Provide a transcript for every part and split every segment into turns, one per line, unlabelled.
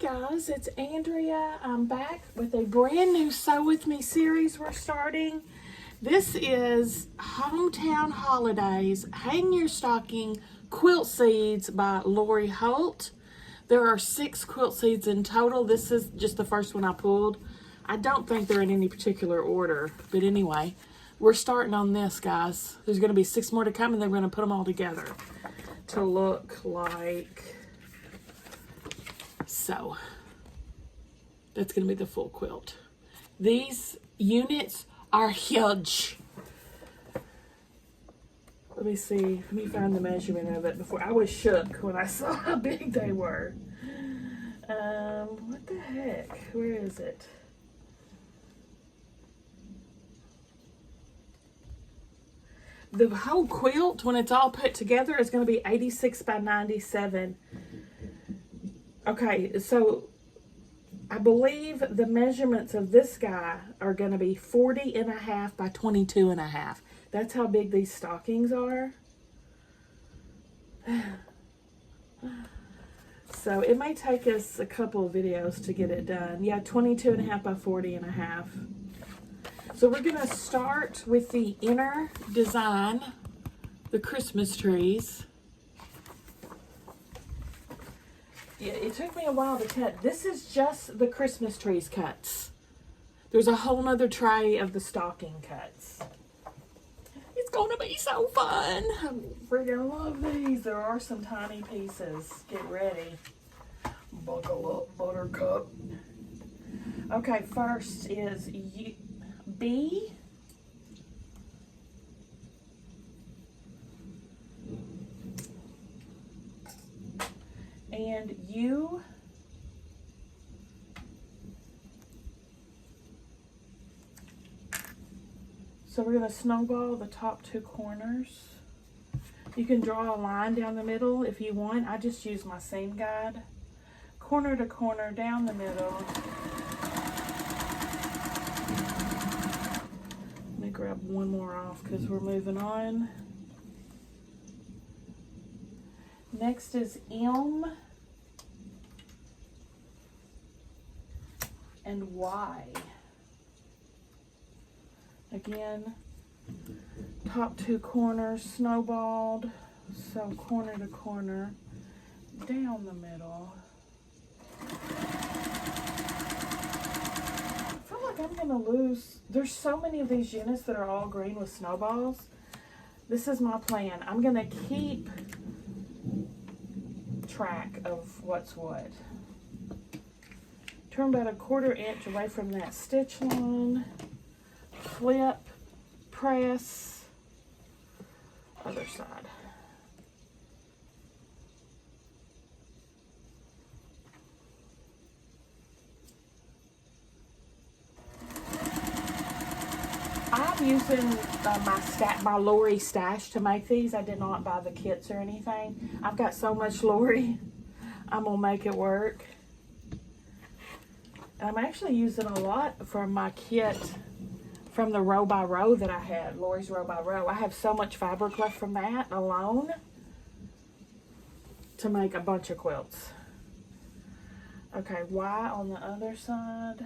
guys, it's Andrea. I'm back with a brand new Sew With Me series we're starting. This is Hometown Holidays Hang Your Stocking Quilt Seeds by Lori Holt. There are 6 quilt seeds in total. This is just the first one I pulled. I don't think they're in any particular order, but anyway, we're starting on this, guys. There's going to be 6 more to come, and they're going to put them all together to look like so. That's going to be the full quilt. These units are huge. Let me see. Let me find the measurement of it before. I was shook when I saw how big they were. What the heck? Where is it? The whole quilt, when it's all put together, is going to be 86 by 97. Okay, so I believe the measurements of this guy are going to be 40.5 by 22.5. That's how big these stockings are. So it may take us a couple of videos to get it done. Yeah, 22.5 by 40.5. So we're going to start with the inner design, the Christmas trees. Yeah, it took me a while to cut. This is just the Christmas trees cuts. There's a whole nother tray of the stocking cuts. It's going to be so fun. I freaking love these. There are some tiny pieces. Get ready. Buckle up, buttercup. Okay, first is B. And U. So we're going to snowball the top 2 corners. You can draw a line down the middle if you want. I just use my seam guide. Corner to corner down the middle. Let me grab one more off because we're moving on. Next is M and Y. Again, top 2 corners snowballed, so corner to corner, down the middle. I feel like I'm gonna lose. There's so many of these units that are all green with snowballs. This is my plan. I'm gonna keep track of what's what. Turn about a 1/4 inch away from that stitch line. Flip, press, other side. I'm using my Lori stash to make these. I did not buy the kits or anything. I've got so much Lori. I'm gonna make it work. I'm actually using a lot from my kit from the row by row that I had, Lori's row by row. I have so much fabric left from that alone to make a bunch of quilts. Okay, Y on the other side.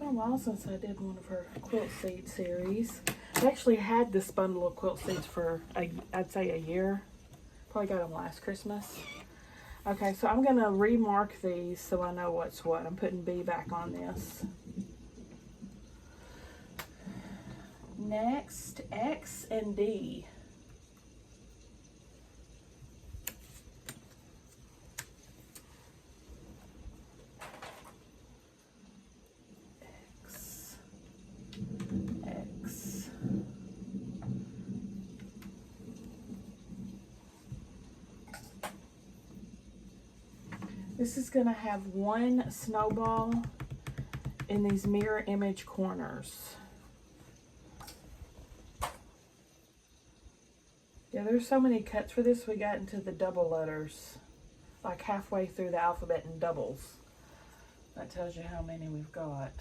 A while since I did one of her quilt seed series. I actually had this bundle of quilt seeds for I'd say a year. Probably got them last Christmas. Okay, so I'm gonna remark these so I know what's what. I'm putting B back on this. Next, X and D. This is going to have 1 snowball in these mirror image corners. Yeah, there's so many cuts for this, we got into the double letters. Like halfway through the alphabet in doubles. That tells you how many we've got.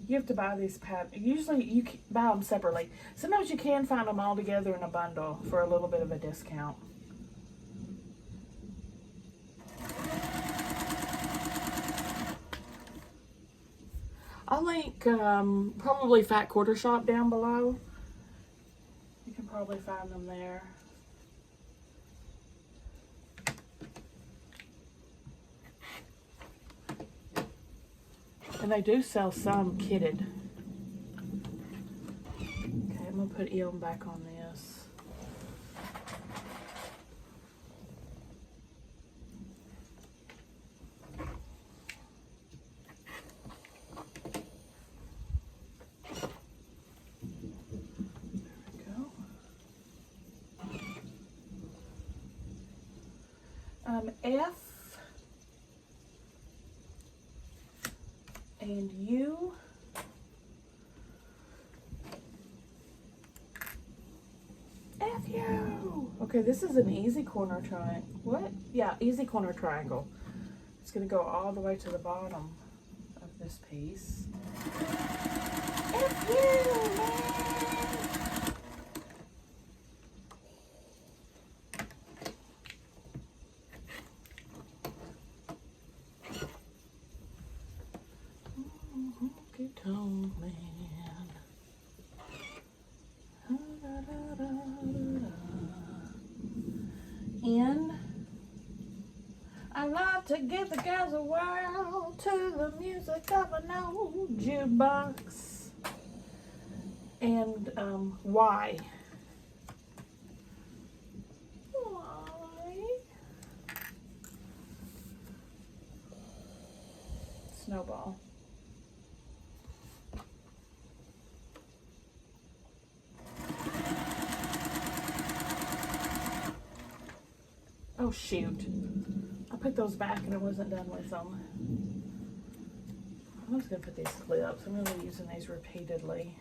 You have to buy these usually you can buy them separately. Sometimes you can find them all together in a bundle for a little bit of a discount. I'll link probably Fat Quarter Shop down below. You can probably find them there. And they do sell some kitted. Okay, I'm gonna put Elam back on this. There we go. F and U. FU. Okay, this is an easy corner triangle. What? Yeah, easy corner triangle. It's going to go all the way to the bottom of this piece. FU, man. Honky-tonk man. And I love to give the girls a whirl to the music of an old jukebox. And Y. Y. Snowball. Oh shoot, I put those back and I wasn't done with them. I'm just gonna put these clips. I'm gonna be using these repeatedly.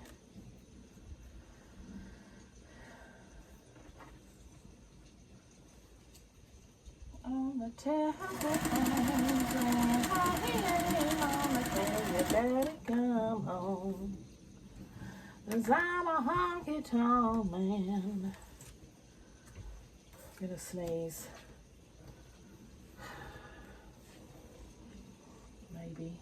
On the telephone, on the phone, you better come home. 'Cause I'm a honky-tonk man. I'm gonna sneeze. Maybe.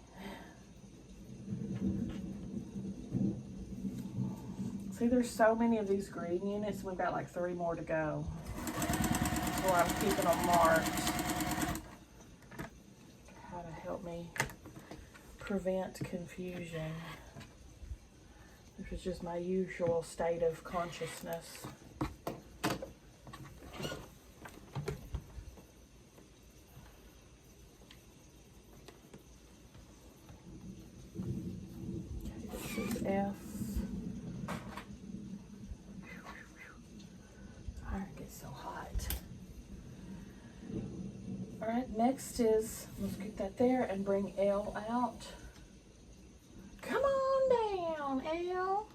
See, there's so many of these green units. We've got like 3 more to go. So I'm keeping them marked. How to help me prevent confusion. This is just my usual state of consciousness. F. Iron gets so hot. Alright, next is, let's get that there and bring L out. Come on down, L.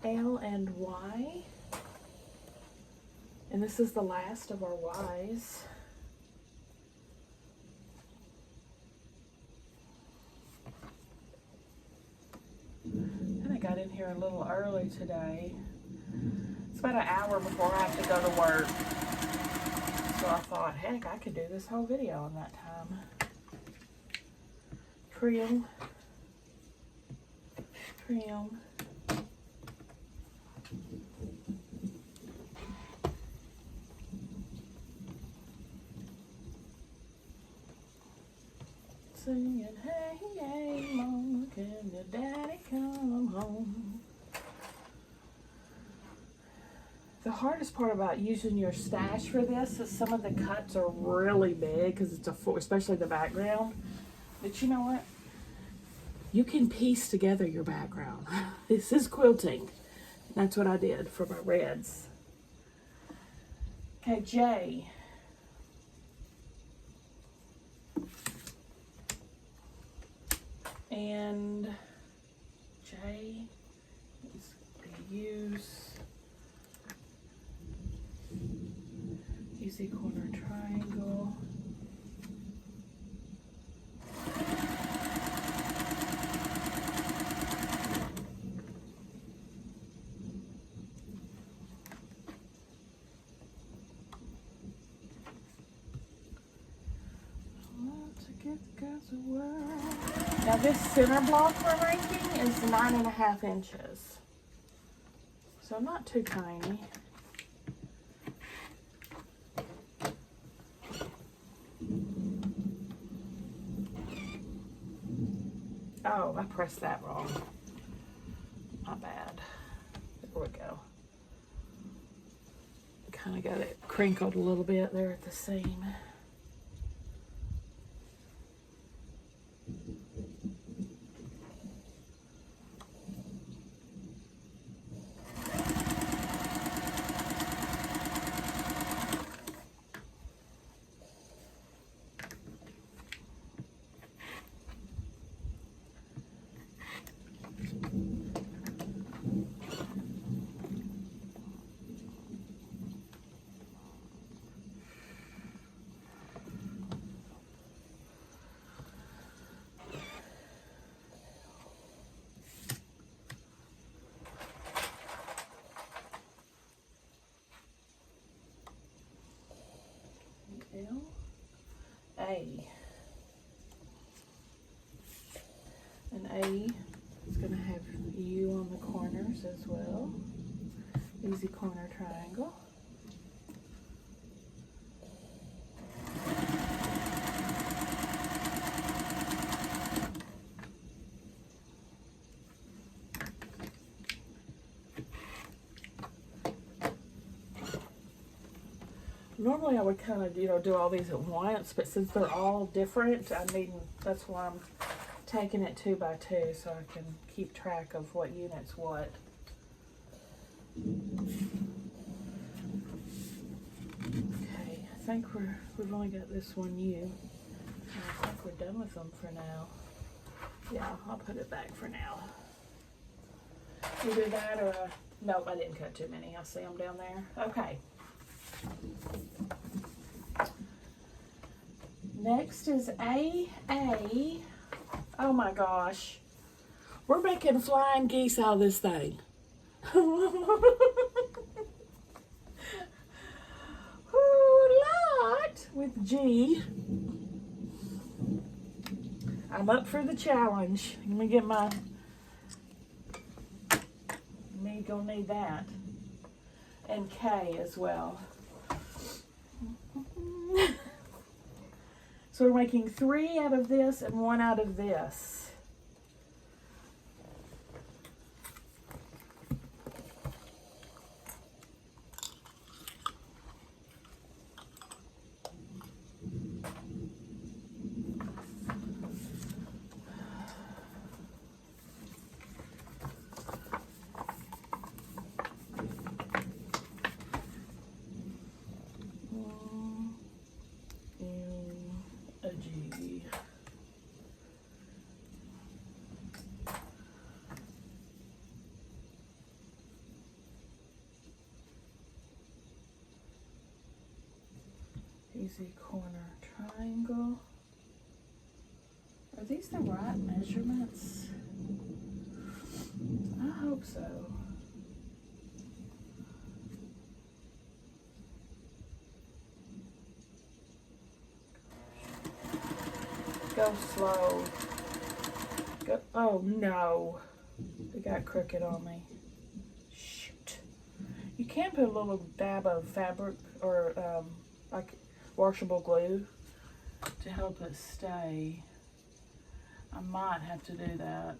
L and Y. And this is the last of our Ys. And I got in here a little early today. It's about an hour before I have to go to work. So I thought, heck, I could do this whole video in that time. Trim. Trim. Singing, hey, hey, mama, can your daddy come home? The hardest part about using your stash for this is some of the cuts are really big because it's especially the background. But you know what? You can piece together your background. This is quilting. That's what I did for my reds. Okay, J. And J is the use Easy corner triangle. Now this center block we're making is 9.5 inches. So not too tiny. Oh, I pressed that wrong. My bad. There we go. Kind of got it crinkled a little bit there at the seam. L, A. And A is going to have U on the corners as well. Easy corner triangle. Normally I would kind of, do all these at once, but since they're all different, that's why I'm taking it 2 by 2 so I can keep track of what unit's what. Okay, I think we've only got this one U. I think we're done with them for now. Yeah, I'll put it back for now. Either that or, nope, I didn't cut too many. I see them down there. Okay. Next is AA. Oh my gosh. We're making flying geese out of this thing. Lot with G. I'm up for the challenge. Let me get my, gonna need that. And K as well. So we're making 3 out of this and 1 out of this. Easy corner triangle. Are these the right measurements? I hope so. Go slow. Go. Oh no. They got crooked on me. Shoot. You can put a little dab of fabric or like washable glue to help it stay. I might have to do that.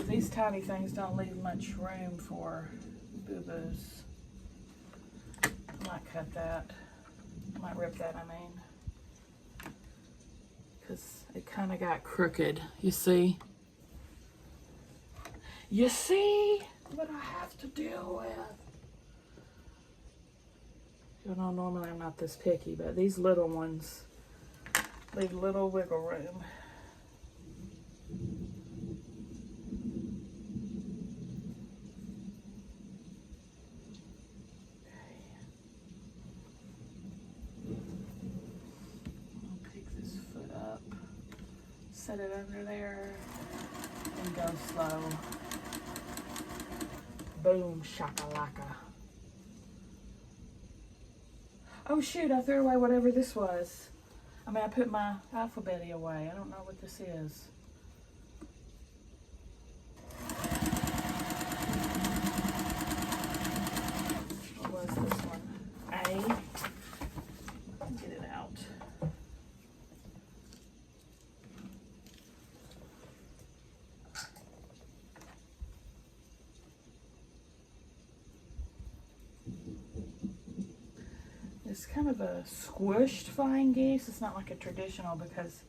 These tiny things don't leave much room for boo-boos. I might cut that. I might rip that, I mean. Because it kind of got crooked, you see? You see what I have to deal with? Normally I'm not this picky, but these little ones leave little wiggle room. Set it under there and go slow. Boom, shakalaka. Oh shoot, I threw away whatever this was. I mean, I put my alphabet away. I don't know what this is. What was this one? A. Get it out. It's kind of a squished flying geese. It's not like a traditional because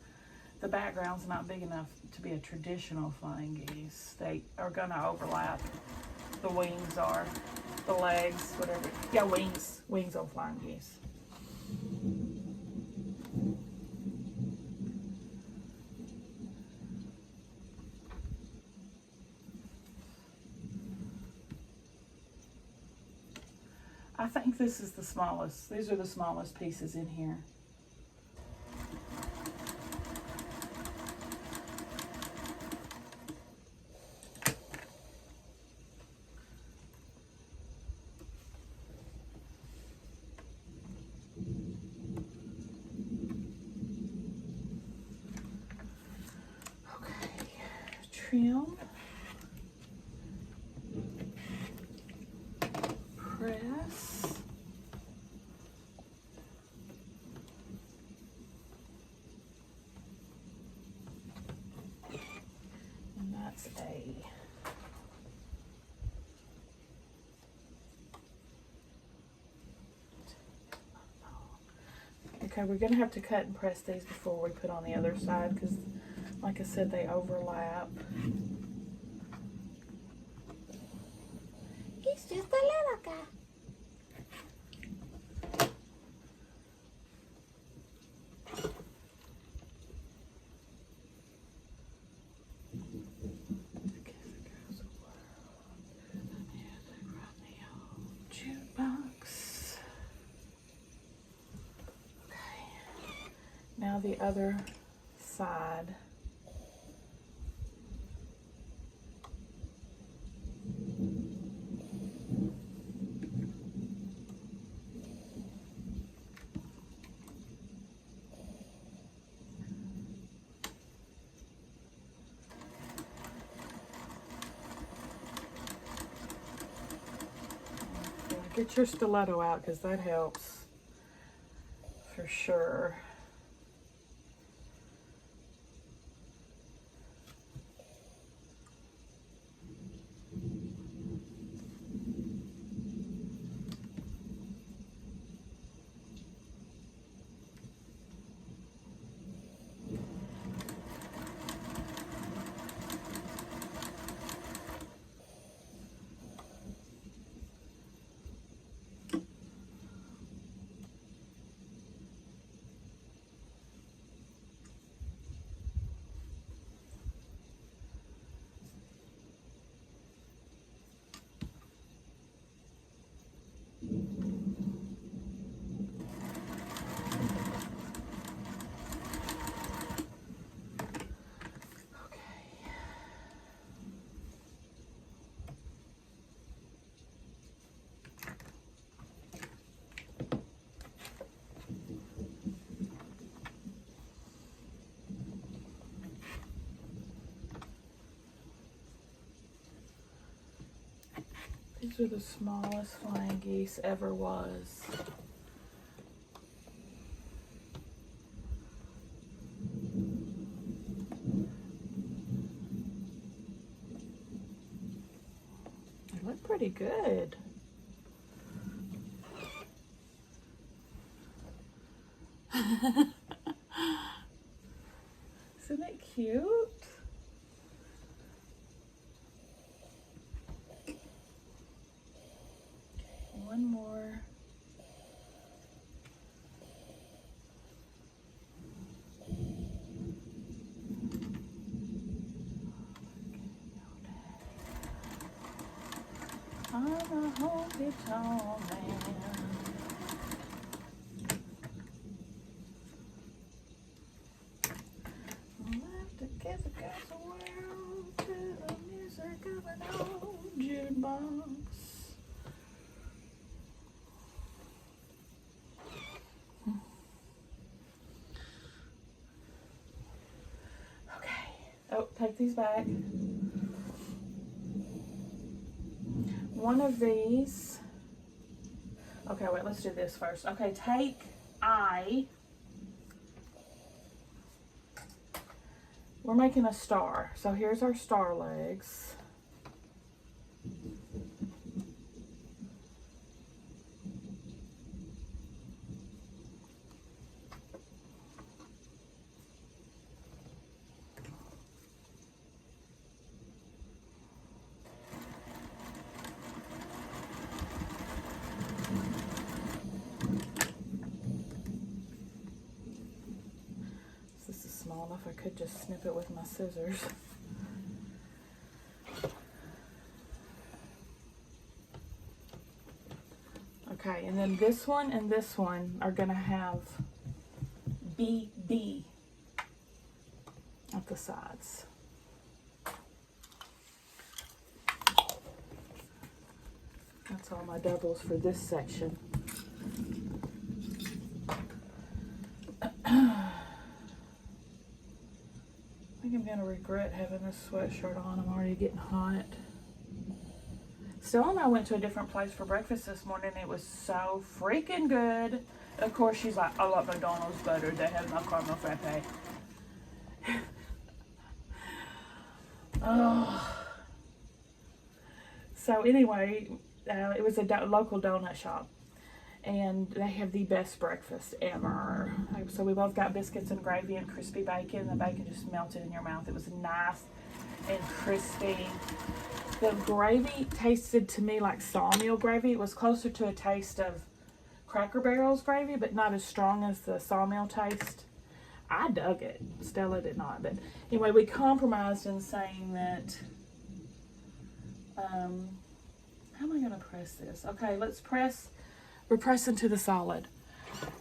the background's not big enough to be a traditional flying geese. They are going to overlap. The wings are, the legs, whatever. Yeah, wings. Wings on flying geese. I think this is the smallest. These are the smallest pieces in here. Okay, trim. Press. And that's A. Okay, we're gonna have to cut and press these before we put on the other side because, like I said, they overlap.
He's just a little guy.
Jukebox. Okay. Now the other side. Get your stiletto out because that helps for sure. These are the smallest flying geese ever was. They look pretty good. Isn't it cute? One more. I'm a honky-tonk man. I'll have to Get the guys around to the music of an old jukebox. Okay. Oh, take these back. One of these. Okay, wait, let's do this first. Okay, take I. We're making a star. So here's our star legs. This is small enough I could just snip it with my scissors. Okay, and then this one and this one are gonna have BB at the sides. That's all my doubles for this section. I think I'm gonna regret having this sweatshirt on. I'm already getting hot. Stella and I went to a different place for breakfast this morning. It was so freaking good. Of course, she's like, I like McDonald's better. They have my caramel frappe. Oh. So anyway, it was a local donut shop. And they have the best breakfast ever. So we both got biscuits and gravy and crispy bacon. The bacon just melted in your mouth. It was nice and crispy. The gravy tasted to me like sawmill gravy. It was closer to a taste of Cracker Barrel's gravy, but not as strong as the sawmill taste. I dug it. Stella did not. But anyway, we compromised in saying that, how am I going to press this? Okay, let's press. We're pressing to the solid.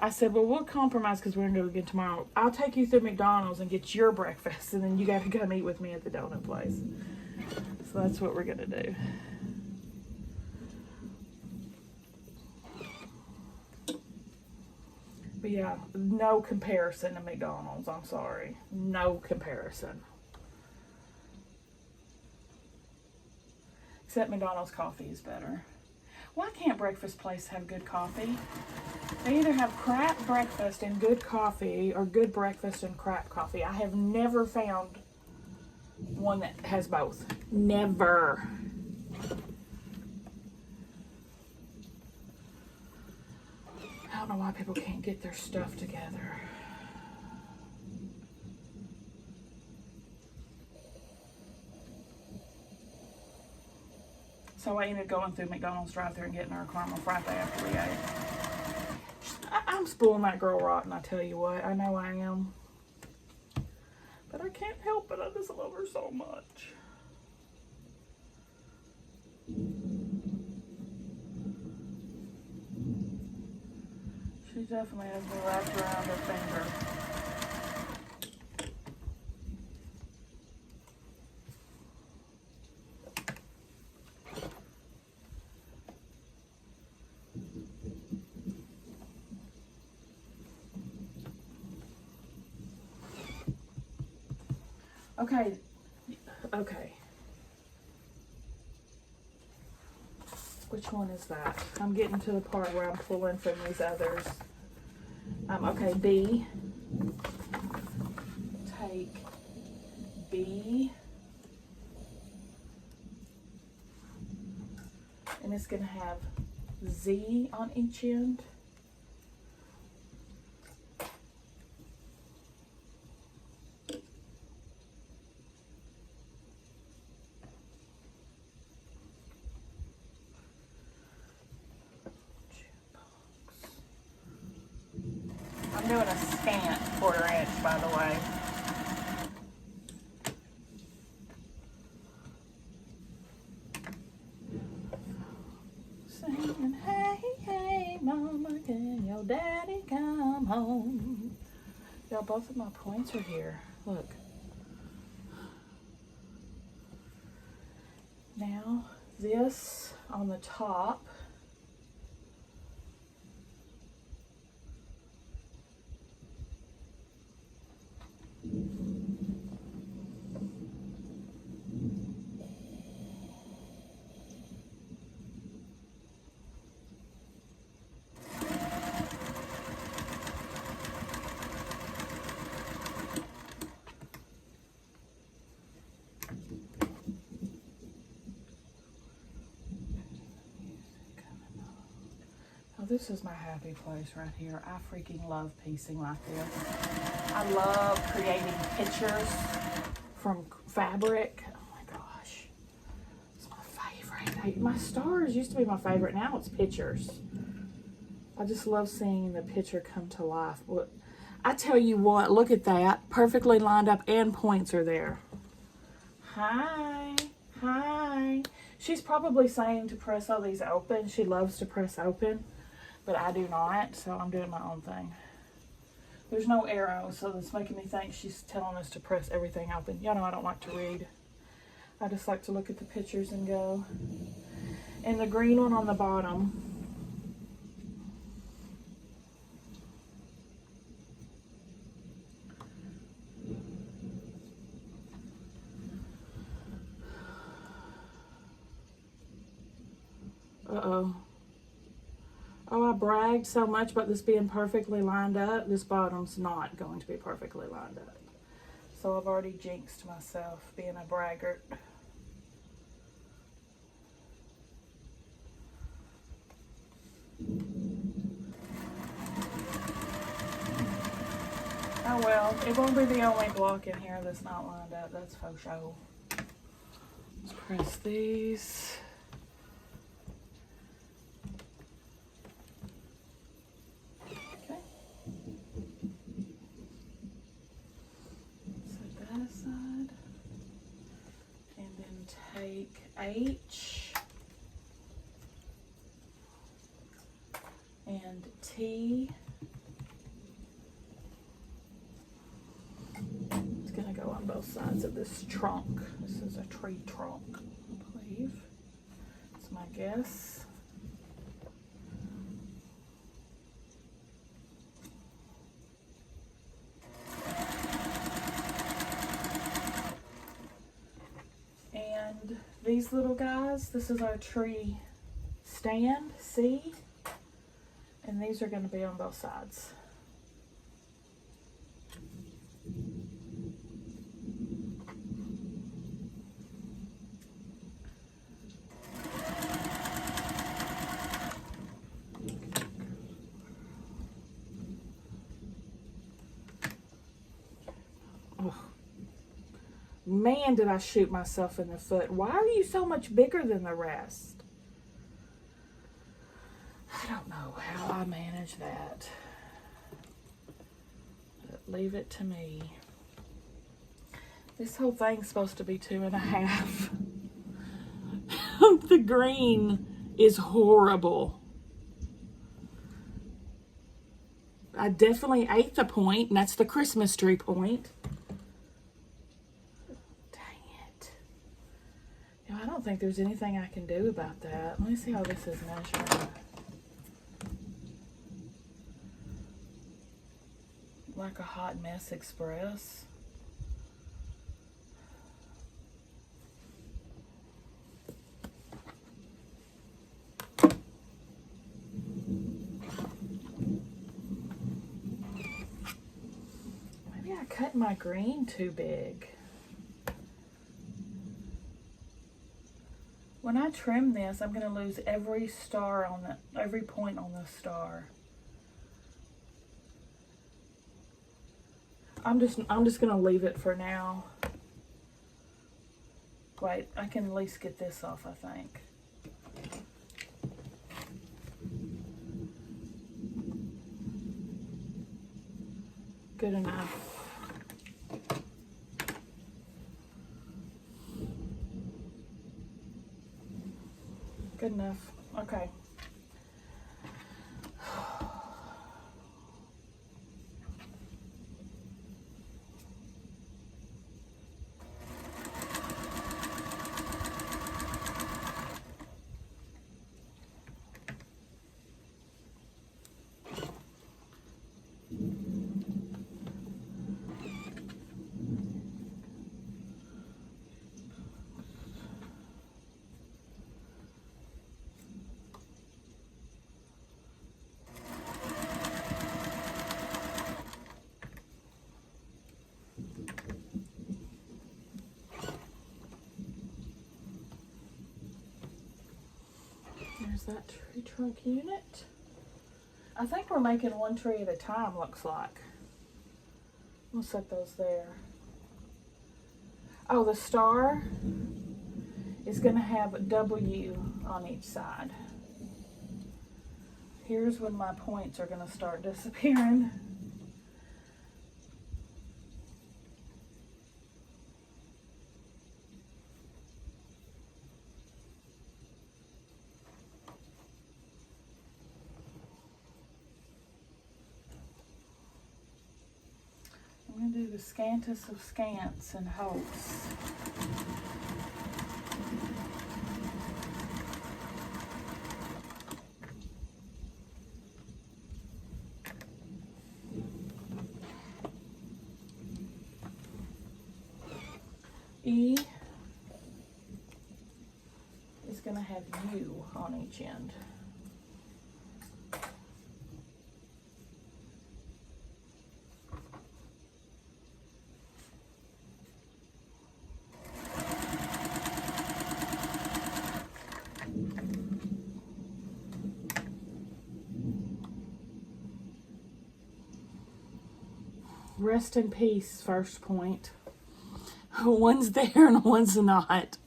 I said, well, we'll compromise because we're going to do it again tomorrow. I'll take you through McDonald's and get your breakfast, and then you got to come eat with me at the donut place. So that's what we're going to do. But yeah, no comparison to McDonald's. I'm sorry. No comparison. Except McDonald's coffee is better. Why can't breakfast place have good coffee? They either have crap breakfast and good coffee, or good breakfast and crap coffee. I have never found one that has both. Never. I don't know why people can't get their stuff together. So I ended up going through McDonald's drive-thru and getting our caramel frappe after we ate. I'm spoiling that girl rotten, I tell you what. I know I am. But I can't help it. I just love her so much. She definitely has me wrapped around her finger. Okay. Which one is that? I'm getting to the part where I'm pulling from these others. Okay, B. Take B. And it's going to have Z on each end. I'm doing a scant 1/4 inch, by the way. Singing, hey, hey, mama, can your daddy come home? Y'all, both of my points are here. Look. Now this on the top, this is my happy place right here. I freaking love piecing like this. I love creating pictures from fabric. Oh my gosh, it's my favorite. My stars used to be my favorite. Now it's pictures. I just love seeing the picture come to life. I tell you what, look at that. Perfectly lined up and points are there. Hi, hi. She's probably saying to press all these open. She loves to press open. But I do not, so I'm doing my own thing. There's no arrow, so that's making me think she's telling us to press everything open. Y'all know I don't like to read. I just like to look at the pictures and go. And the green one on the bottom. Uh-oh. Oh, I bragged so much about this being perfectly lined up. This bottom's not going to be perfectly lined up. So I've already jinxed myself being a braggart. Oh well, it won't be the only block in here that's not lined up. That's for sure. Let's press these. Take H and T. It's going to go on both sides of this trunk. This is a tree trunk, I believe. That's my guess. These little guys, this is our tree stand, see? And these are going to be on both sides. Man, did I shoot myself in the foot. Why are you so much bigger than the rest? I don't know how I manage that. But leave it to me. This whole thing's supposed to be 2.5. The green is horrible. I definitely ate the point, and that's the Christmas tree point. I don't think there's anything I can do about that. Let me see how this is measured. Like a hot mess express. Maybe I cut my green too big. When I trim this, I'm going to lose every star on every point on the star. I'm just going to leave it for now. Wait, I can at least get this off, I think. Good enough. Good enough. Okay. There's that tree trunk unit. I think we're making one tree at a time, looks like. We'll set those there. Oh, the star is going to have a W on each side. Here's when my points are going to start disappearing. I'm going to do the scantest of scants and Holts. E is going to have U on each end. Rest in peace, first point. One's there and one's not.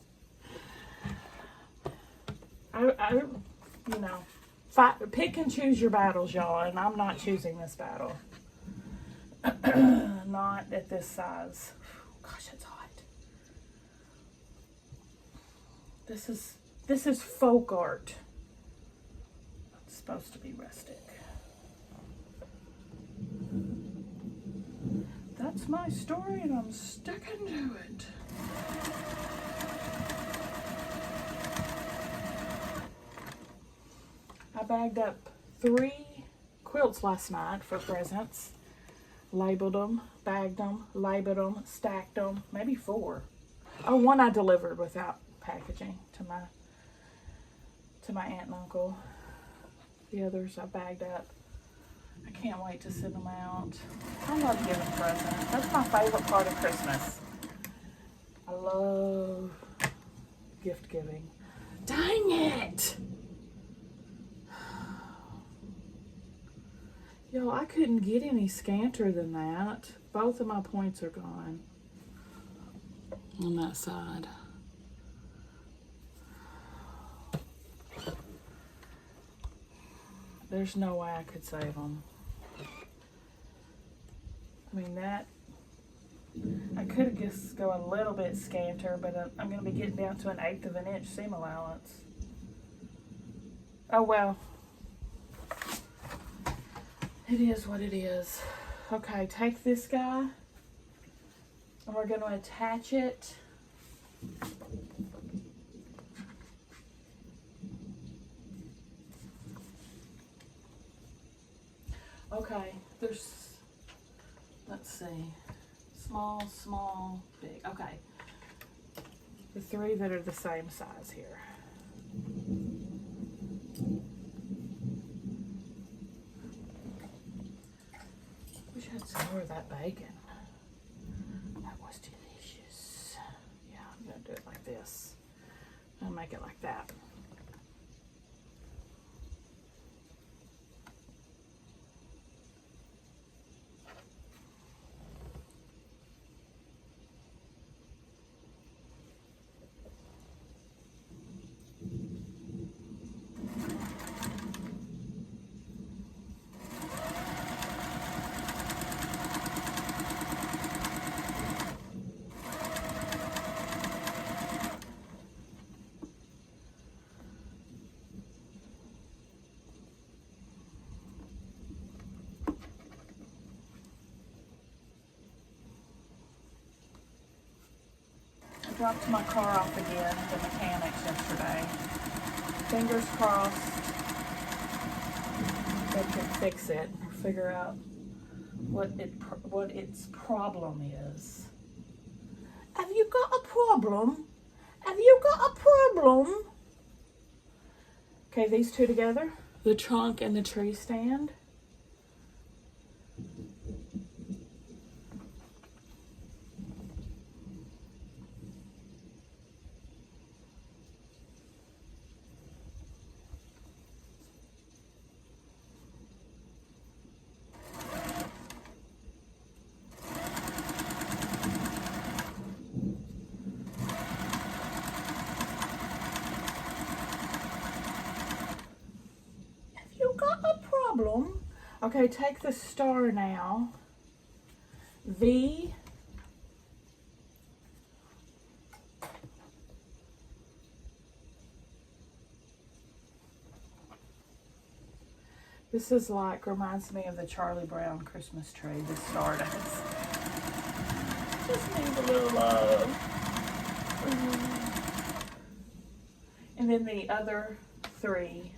You know, pick and choose your battles, y'all, and I'm not choosing this battle. Not at this size. Gosh, it's hot. This is folk art. It's supposed to be rustic. That's my story and I'm sticking to it. I bagged up 3 quilts last night for presents. Labeled them, bagged them, labeled them, stacked them, maybe 4. Oh, one I delivered without packaging to my aunt and uncle. The others I bagged up. I can't wait to send them out. I love giving presents. That's my favorite part of Christmas. I love gift giving. Dang it! Yo, I couldn't get any scanter than that. Both of my points are gone on that side. There's no way I could save them. I mean, that, I could just go a little bit scanter, but I'm going to be getting down to an 1/8 of an inch seam allowance. Oh well. It is what it is. Okay, take this guy, and we're going to attach it. Okay, there's, let's see, small, small, big. Okay, the 3 that are the same size here. Wish I had some more of that bacon. That was delicious. Yeah, I'm gonna do it like this. I'll make it like that. Dropped my car off again at the mechanics yesterday. Fingers crossed they can fix it or figure out what its problem is. Have you got a problem? Have you got a problem? Okay, these 2 together, the trunk and the tree stand. Okay, take the star now. V. This is like, reminds me of the Charlie Brown Christmas tree, the star does. Just needs a little love. And then the other 3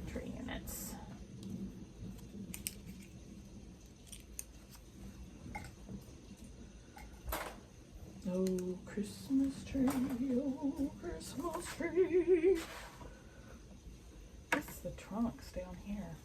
tree units. Oh, Christmas tree, oh, Christmas tree. What's the trunks down here?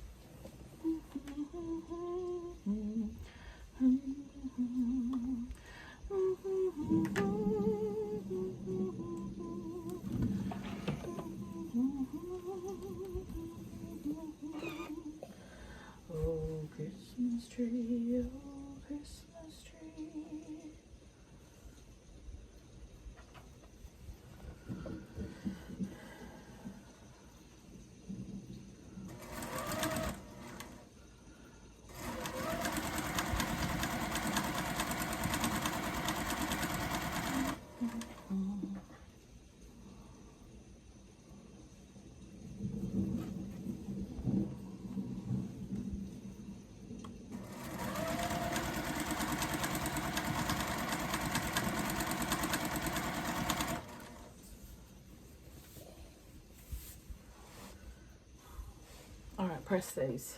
Oh, Christmas tree, oh, Christmas tree. All right, press these.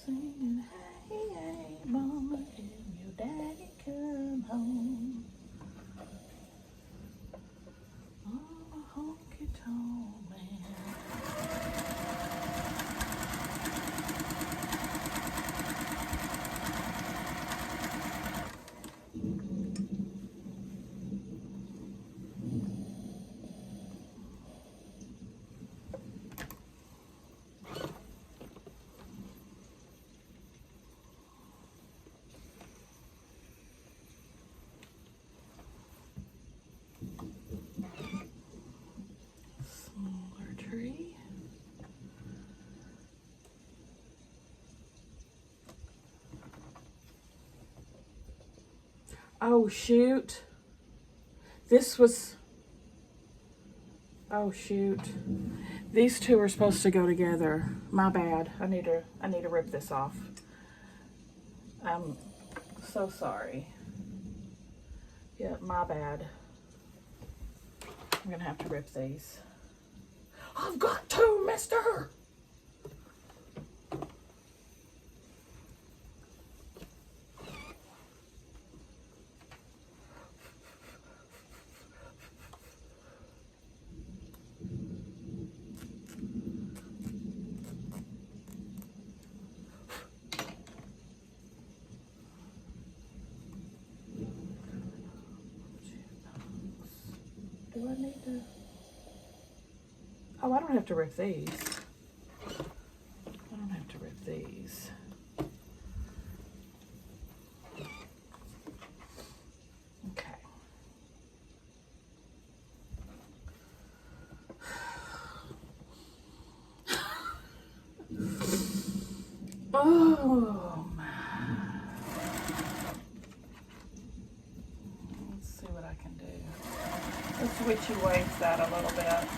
Singing, hey, hey, mama, and your daddy come home. Oh, a honky tonk man. Smaller tree. Oh, shoot. This was, oh, shoot. These 2 are supposed to go together. My bad. I need to rip this off. I'm so sorry. Yeah, my bad. I'm gonna have to rip these. I've got to, mister! Do I need to? Oh, I don't have to rip these. I don't have to rip these. Okay. Oh, let's see what I can do. Let's witchy waves that a little bit.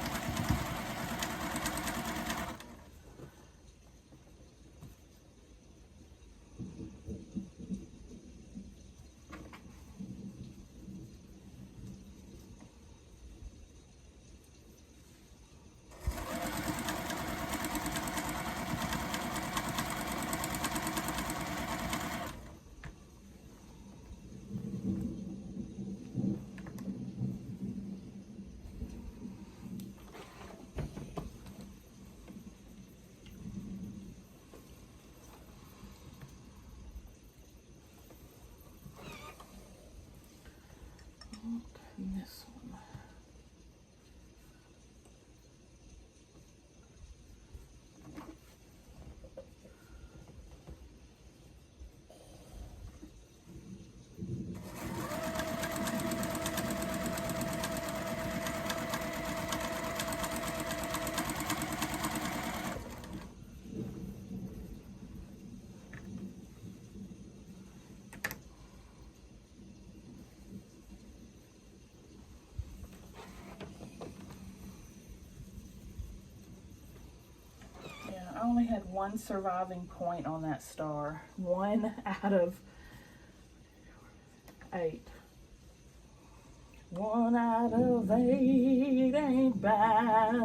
This one. I only had one surviving point on that star. 1 out of 8. 1 out of 8 ain't bad.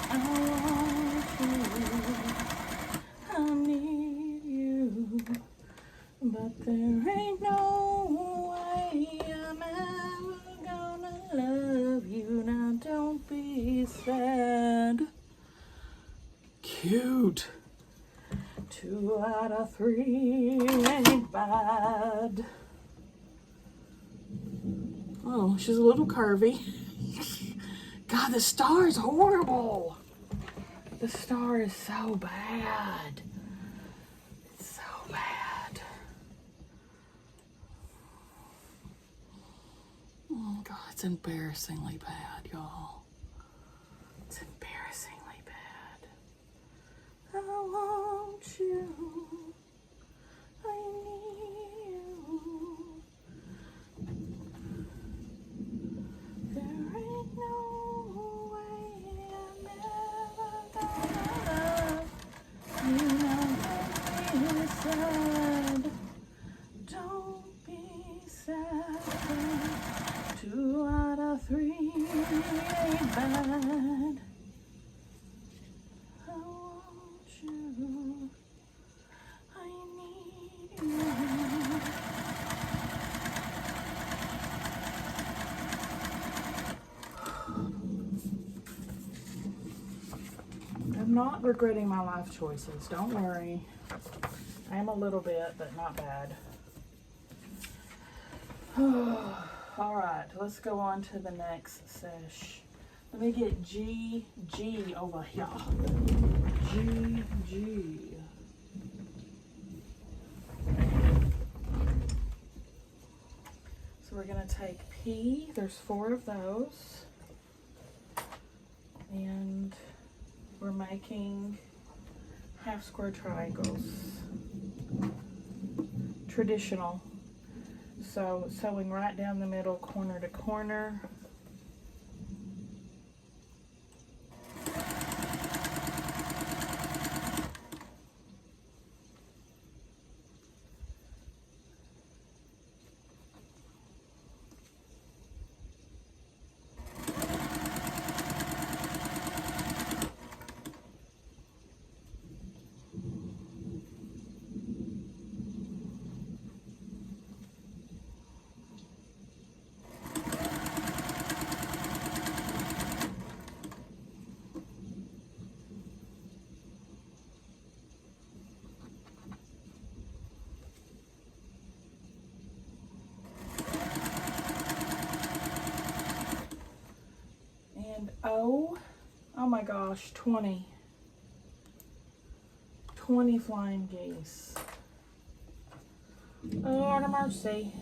I want you, I need you, but there ain't no way I'm ever gonna love you. Now don't be sad. Cute. 2 out of 3 ain't bad. Oh, she's a little curvy. God, the star is horrible. The star is so bad. It's so bad. Oh, God, it's embarrassingly bad, y'all. It's embarrassingly bad. I want you. I need you. There ain't no way I'm ever gonna love you. Now don't be sad. Don't be sad. 2 out of 3 ain't bad. I want you. I need you. I'm not regretting my life choices. Don't worry. I am a little bit, but not bad. All right, let's go on to the next sesh. Let me get G over here. G. So we're gonna take P. There's 4 of those. And we're making half square triangles. Traditional. So sewing right down the middle, corner to corner. Oh my gosh, 20 flying geese. Lord of mercy.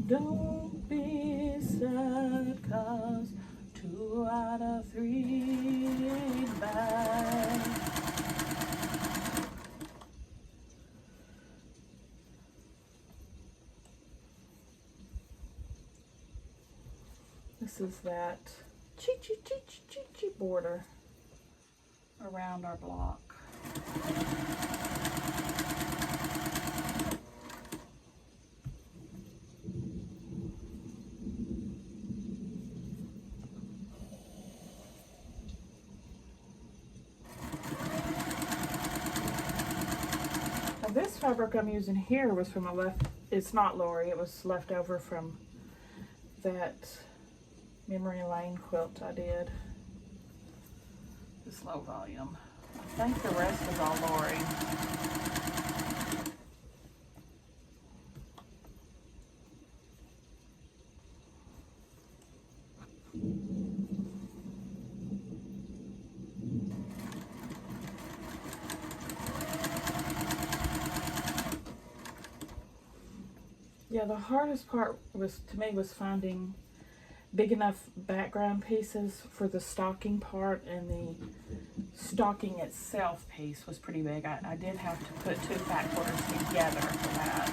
Don't be sad, 'cause 2 out of 3 ain't bad. This is that chee border around our block. Now this fabric I'm using here was from it's not Lori, it was left over from that Memory Lane quilt I did. This low volume. I think the rest is all Lori. Yeah, the hardest part was finding big enough background pieces for the stocking part, and the stocking itself piece was pretty big. I did have to put two fat quarters together for that.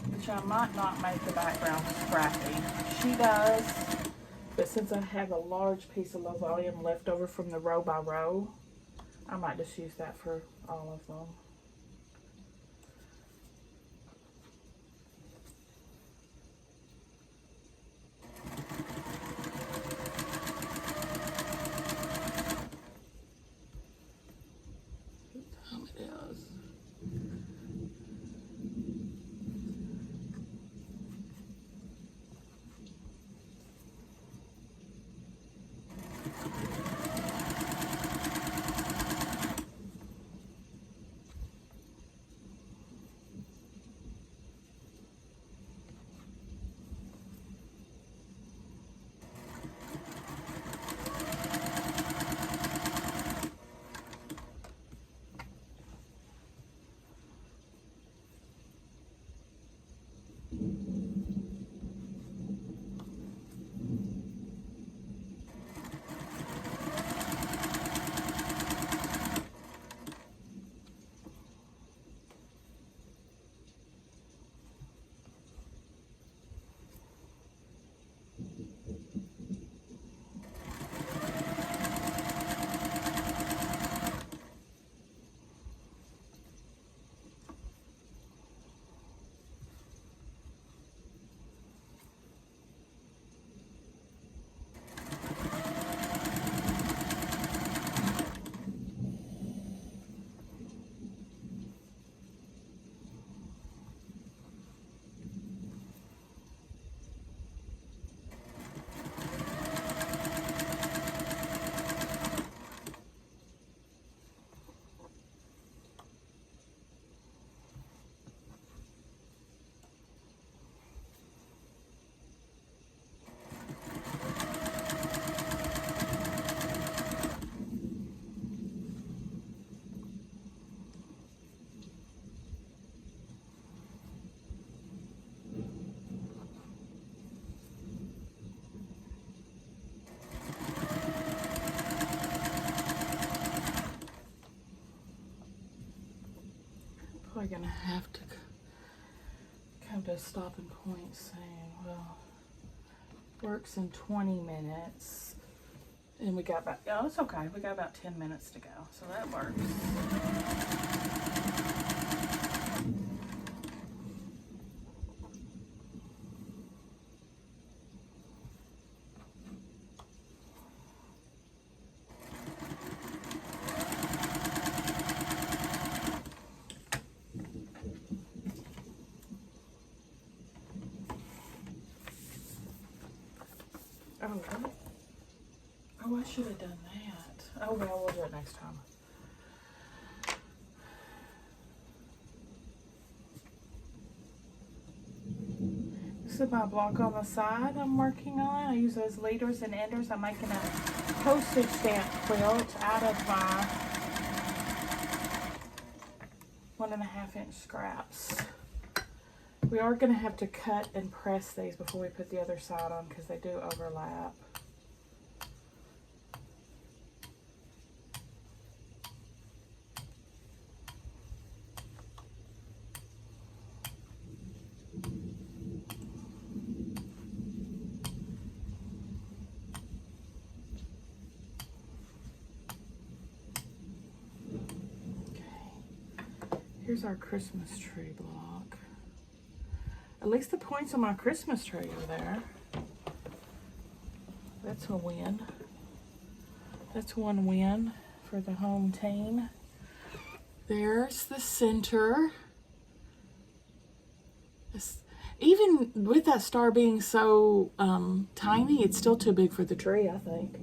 Which I might not make the background scrappy. She does. But since I have a large piece of low volume left over from the row by row, I might just use that for all of them. What time it is? Probably gonna have to come to a stopping point saying, well, works in 20 minutes. And we got about, oh, it's okay. We got about 10 minutes to go, so that works. Oh, really? Oh, I should have done that. Oh, well, we'll do it next time. This is my block on the side I'm working on. I use those leaders and enders. I'm making a postage stamp quilt out of my 1.5 inch scraps. We are going to have to cut and press these before we put the other side on because they do overlap. Here's our Christmas tree block. At least the points on my Christmas tree are there. That's a win. That's one win for the home team. There's the center. Even with that star being so tiny, it's still too big for the tree, I think.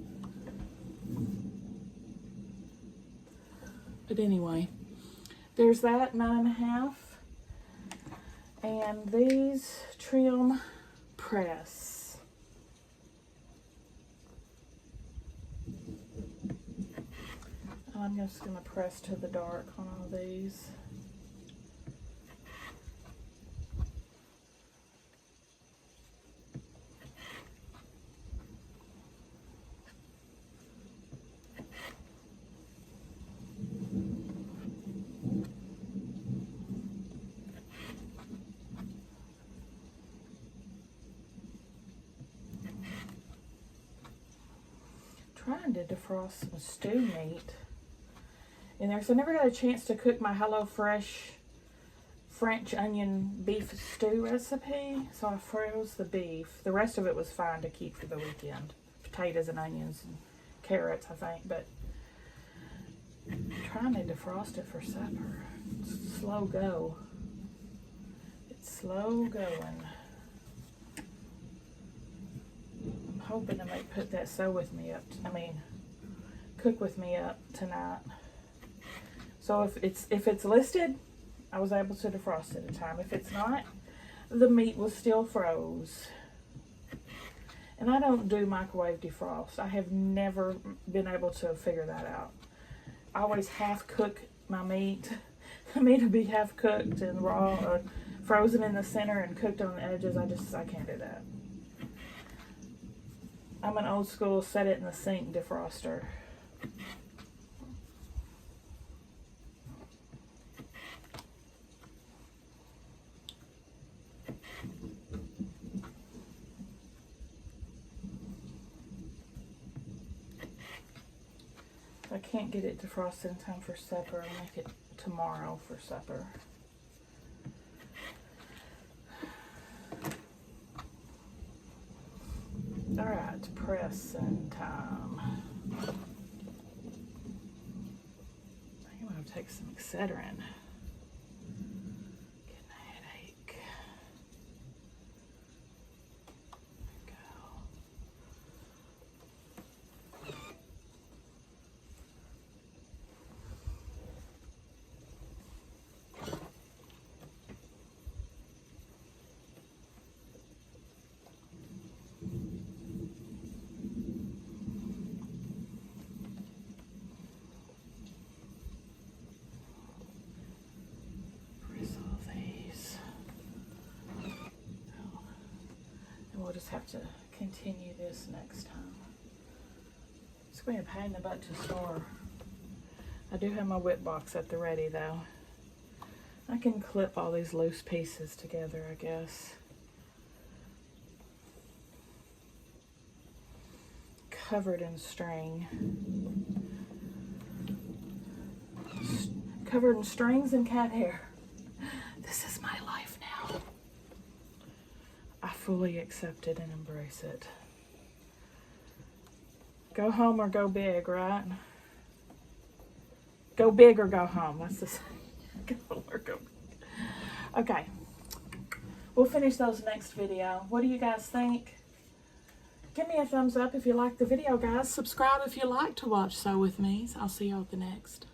But anyway, there's that 9.5. And these trim press. I'm just going to press to the dark on all these. Trying to defrost some stew meat in there. So I never got a chance to cook my HelloFresh French onion beef stew recipe. So I froze the beef. The rest of it was fine to keep for the weekend. Potatoes and onions and carrots, I think. But I'm trying to defrost it for supper. It's a slow go. It's slow going. Hoping to put that cook with me up tonight. So if it's listed, I was able to defrost it in time. If it's not, the meat was still froze. And I don't do microwave defrost. I have never been able to figure that out. I always half cook my meat. The meat will be half cooked and raw, or frozen in the center and cooked on the edges. I can't do that. I'm an old school set it in the sink defroster. If I can't get it defrosted in time for supper, I'll make it tomorrow for supper. Alright, pressing time. I think I'm going to take some Excedrin. Getting a headache. There we go. We'll just have to continue this next time. It's going to be a pain in the butt to store. I do have my whip box at the ready though. I can clip all these loose pieces together, I guess. Covered in string. Covered in strings and cat hair. This is my life now. I fully accept it and embrace it. Go home or go big, right? Go big or go home. That's the saying. Go home or go big. Okay. We'll finish those next video. What do you guys think? Give me a thumbs up if you like the video, guys. Subscribe if you like to watch Sew With Me. I'll see you at the next.